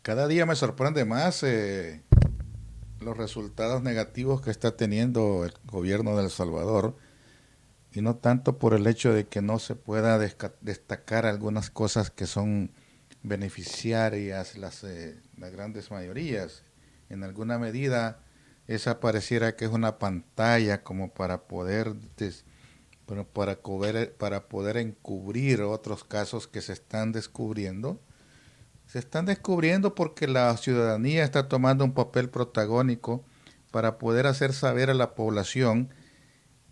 Cada día me sorprende más los resultados negativos que está teniendo el gobierno de El Salvador y no tanto por el hecho de que no se pueda destacar algunas cosas que son beneficiarias, las grandes mayorías. En alguna medida esa pareciera que es una pantalla como para poder para poder encubrir otros casos que se están descubriendo porque la ciudadanía está tomando un papel protagónico para poder hacer saber a la población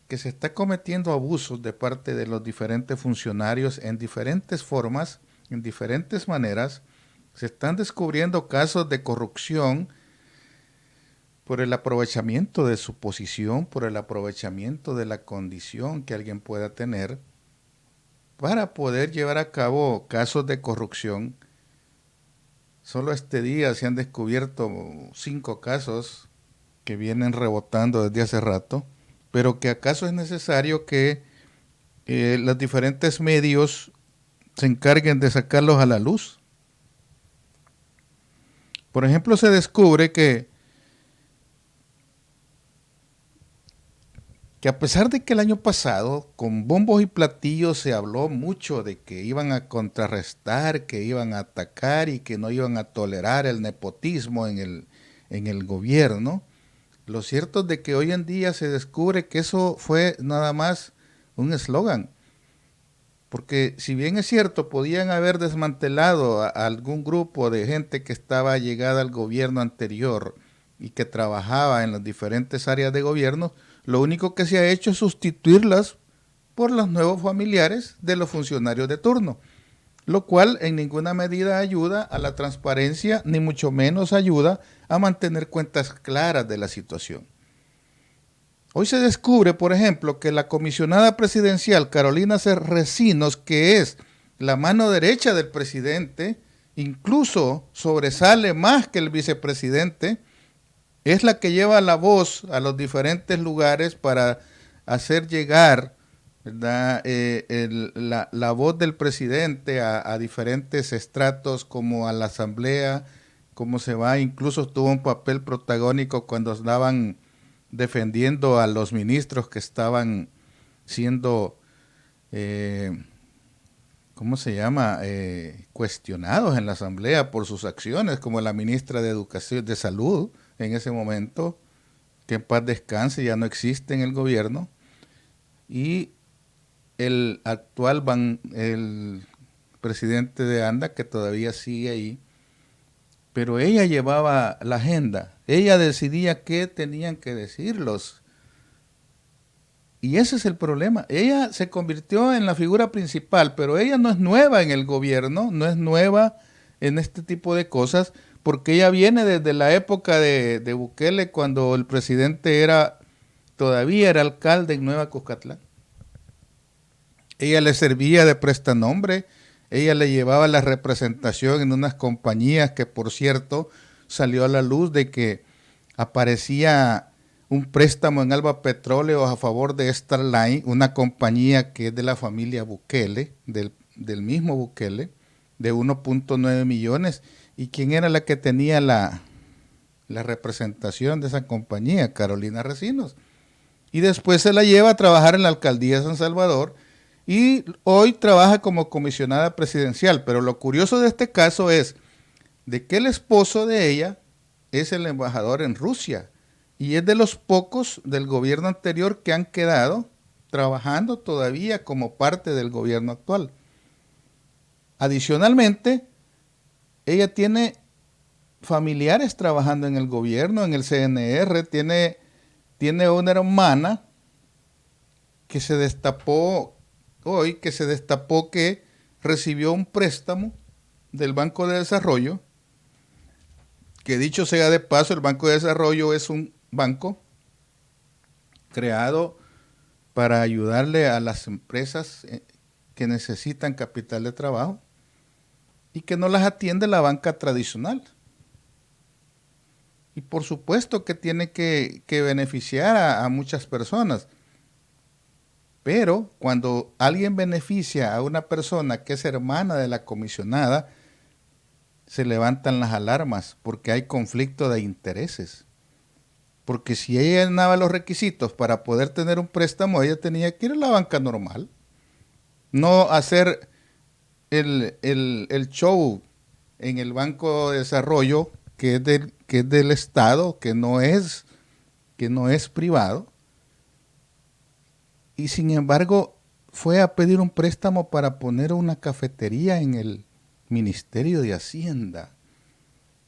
que se está cometiendo abusos de parte de los diferentes funcionarios en diferentes formas, en diferentes maneras. Se están descubriendo casos de corrupción por el aprovechamiento de su posición, por el aprovechamiento de la condición que alguien pueda tener para poder llevar a cabo casos de corrupción. Solo este día se han descubierto 5 casos que vienen rebotando desde hace rato, pero que acaso es necesario que los diferentes medios se encarguen de sacarlos a la luz. Por ejemplo, se descubre que a pesar de que el año pasado con bombos y platillos se habló mucho de que iban a contrarrestar, que iban a atacar y que no iban a tolerar el nepotismo en el gobierno, lo cierto es de que hoy en día se descubre que eso fue nada más un eslogan. Porque si bien es cierto, podían haber desmantelado a algún grupo de gente que estaba llegada al gobierno anterior y que trabajaba en las diferentes áreas de gobierno, lo único que se ha hecho es sustituirlas por los nuevos familiares de los funcionarios de turno, lo cual en ninguna medida ayuda a la transparencia, ni mucho menos ayuda a mantener cuentas claras de la situación. Hoy se descubre, por ejemplo, que la comisionada presidencial Carolina Recinos, que es la mano derecha del presidente, incluso sobresale más que el vicepresidente, es la que lleva la voz a los diferentes lugares para hacer llegar, ¿verdad? La voz del presidente a diferentes estratos como a la asamblea, como se va, incluso tuvo un papel protagónico cuando estaban defendiendo a los ministros que estaban siendo, eh, ¿cómo se llama?, cuestionados en la asamblea por sus acciones, como la ministra de Educación, de Salud, en ese momento, que en paz descanse, ya no existe en el gobierno, y el actual el presidente de ANDA, que todavía sigue ahí, pero ella llevaba la agenda, ella decidía qué tenían que decirlos. Y ese es el problema. Ella se convirtió en la figura principal, pero ella no es nueva en el gobierno, no es nueva en este tipo de cosas, porque ella viene desde la época de Bukele, cuando el presidente todavía era alcalde en Nueva Cuscatlán. Ella le servía de prestanombre, ella le llevaba la representación en unas compañías que, por cierto, salió a la luz de que aparecía un préstamo en Alba Petróleo a favor de Starline, una compañía que es de la familia Bukele, del mismo Bukele, de 1.9 millones. ¿Y quién era la que tenía la representación de esa compañía? Carolina Recinos. Y después se la lleva a trabajar en la alcaldía de San Salvador y hoy trabaja como comisionada presidencial. Pero lo curioso de este caso es de que el esposo de ella es el embajador en Rusia y es de los pocos del gobierno anterior que han quedado trabajando todavía como parte del gobierno actual. Adicionalmente, ella tiene familiares trabajando en el gobierno, en el CNR, tiene una hermana que se destapó hoy, que recibió un préstamo del Banco de Desarrollo, que dicho sea de paso, el Banco de Desarrollo es un banco creado para ayudarle a las empresas que necesitan capital de trabajo y que no las atiende la banca tradicional. Y por supuesto que tiene que beneficiar a muchas personas. Pero cuando alguien beneficia a una persona que es hermana de la comisionada, se levantan las alarmas porque hay conflicto de intereses. Porque si ella llenaba los requisitos para poder tener un préstamo, ella tenía que ir a la banca normal. No hacer el show en el Banco de Desarrollo, que es del Estado, que no es privado. Y sin embargo, fue a pedir un préstamo para poner una cafetería en el Ministerio de Hacienda.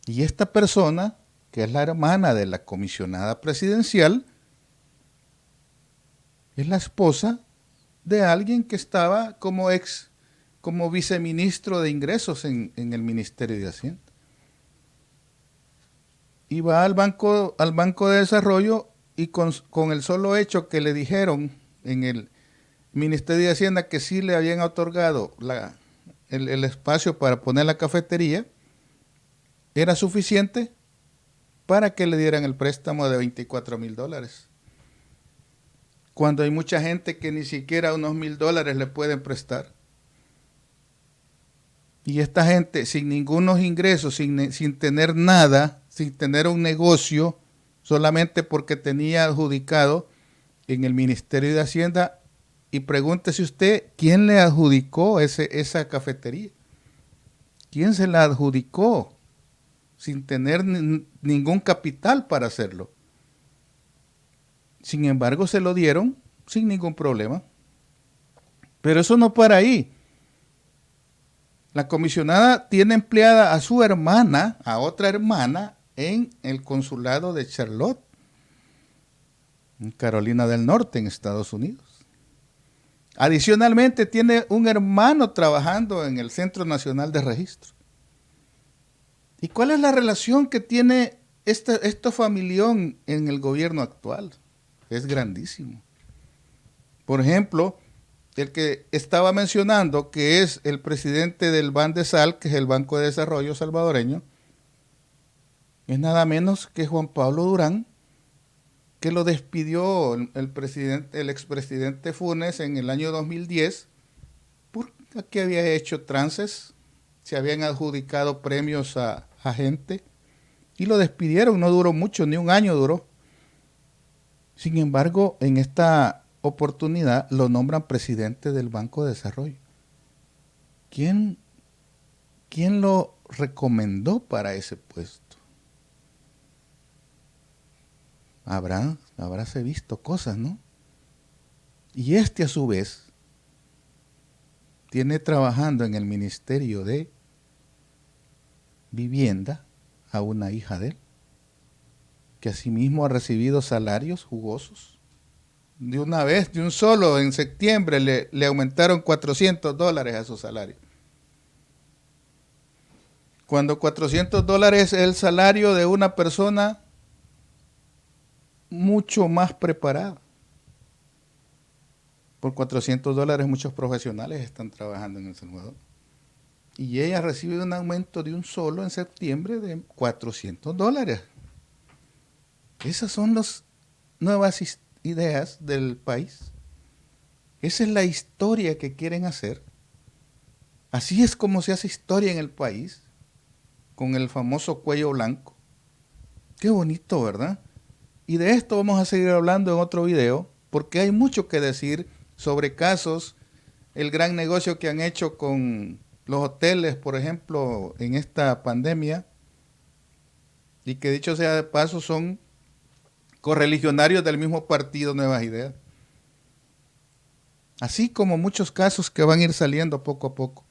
Y esta persona, que es la hermana de la comisionada presidencial, es la esposa de alguien que estaba como viceministro de ingresos en el Ministerio de Hacienda. Y va al Banco de Desarrollo y con el solo hecho que le dijeron en el Ministerio de Hacienda que sí le habían otorgado el espacio para poner la cafetería, era suficiente para que le dieran el préstamo de $24,000. Cuando hay mucha gente que ni siquiera unos $1,000 le pueden prestar. Y esta gente sin ningunos ingresos, sin tener nada, sin tener un negocio, solamente porque tenía adjudicado en el Ministerio de Hacienda. Y pregúntese usted, ¿quién le adjudicó esa cafetería? ¿Quién se la adjudicó sin tener ningún capital para hacerlo? Sin embargo, se lo dieron sin ningún problema. Pero eso no para ahí. La comisionada tiene empleada a su hermana, a otra hermana, en el consulado de Charlotte, en Carolina del Norte, en Estados Unidos. Adicionalmente, tiene un hermano trabajando en el Centro Nacional de Registro. ¿Y cuál es la relación que tiene este familión en el gobierno actual? Es grandísimo. Por ejemplo, el que estaba mencionando, que es el presidente del BANDESAL, que es el Banco de Desarrollo Salvadoreño, es nada menos que Juan Pablo Durán, que lo despidió el expresidente Funes en el año 2010, porque había hecho trances, se habían adjudicado premios a gente, y lo despidieron. No duró mucho, ni un año duró. Sin embargo, en esta oportunidad lo nombran presidente del Banco de Desarrollo. ¿Quién lo recomendó para ese puesto? Habráse visto cosas, ¿no? Y a su vez tiene trabajando en el Ministerio de Vivienda a una hija de él, que asimismo ha recibido salarios jugosos. De una vez, de un solo, en septiembre le aumentaron $400 a su salario. Cuando $400 es el salario de una persona mucho más preparada. Por $400 muchos profesionales están trabajando en El Salvador. Y ella recibe un aumento de un solo en septiembre de $400. Esas son las nuevas ideas del país. Esa es la historia que quieren hacer. Así es como se hace historia en el país, con el famoso cuello blanco. Qué bonito, ¿verdad? Y de esto vamos a seguir hablando en otro video, porque hay mucho que decir sobre casos, el gran negocio que han hecho con los hoteles, por ejemplo, en esta pandemia, y que dicho sea de paso son correligionarios del mismo partido Nuevas Ideas. Así como muchos casos que van a ir saliendo poco a poco.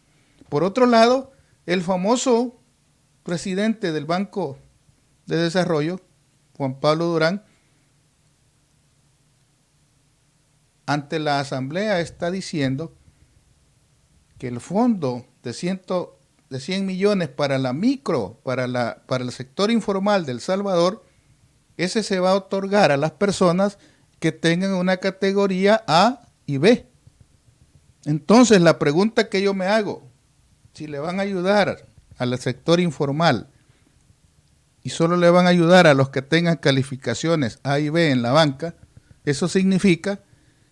Por otro lado, el famoso presidente del Banco de Desarrollo, Juan Pablo Durán, ante la Asamblea está diciendo que el fondo de 100 millones para la micro, para el sector informal de El Salvador, ese se va a otorgar a las personas que tengan una categoría A y B. Entonces, la pregunta que yo me hago, si le van a ayudar al sector informal y solo le van a ayudar a los que tengan calificaciones A y B en la banca, eso significa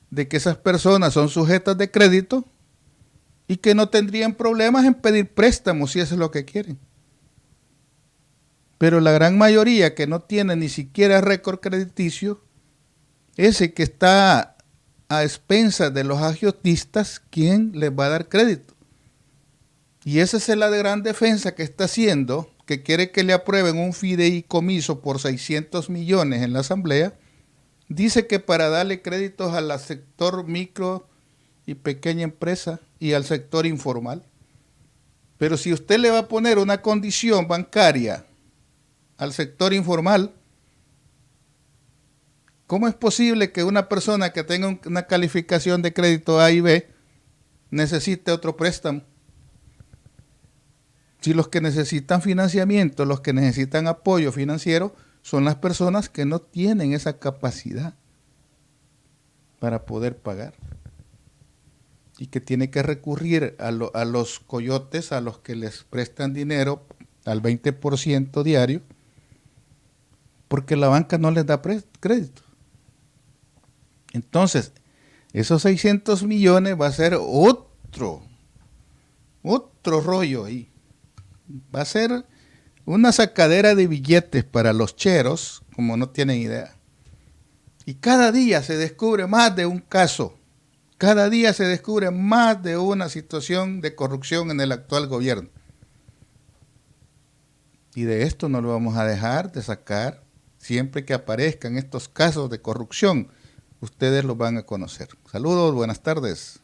de que esas personas son sujetas de crédito y que no tendrían problemas en pedir préstamos si eso es lo que quieren. Pero la gran mayoría que no tiene ni siquiera récord crediticio, ese que está a expensas de los agiotistas, ¿quién les va a dar crédito? Y esa es la gran defensa que está haciendo, que quiere que le aprueben un fideicomiso por 600 millones en la Asamblea. Dice que para darle créditos al sector micro y pequeña empresa y al sector informal. Pero si usted le va a poner una condición bancaria al sector informal, ¿cómo es posible que una persona que tenga una calificación de crédito A y B necesite otro préstamo? Si los que necesitan financiamiento, los que necesitan apoyo financiero, son las personas que no tienen esa capacidad para poder pagar y que tiene que recurrir a los coyotes, a los que les prestan dinero al 20% diario, porque la banca no les da crédito. Entonces, esos 600 millones va a ser otro rollo ahí. Va a ser una sacadera de billetes para los cheros, como no tienen idea. Y cada día se descubre más de un caso. Cada día se descubre más de una situación de corrupción en el actual gobierno. Y de esto no lo vamos a dejar de sacar. Siempre que aparezcan estos casos de corrupción, ustedes los van a conocer. Saludos, buenas tardes.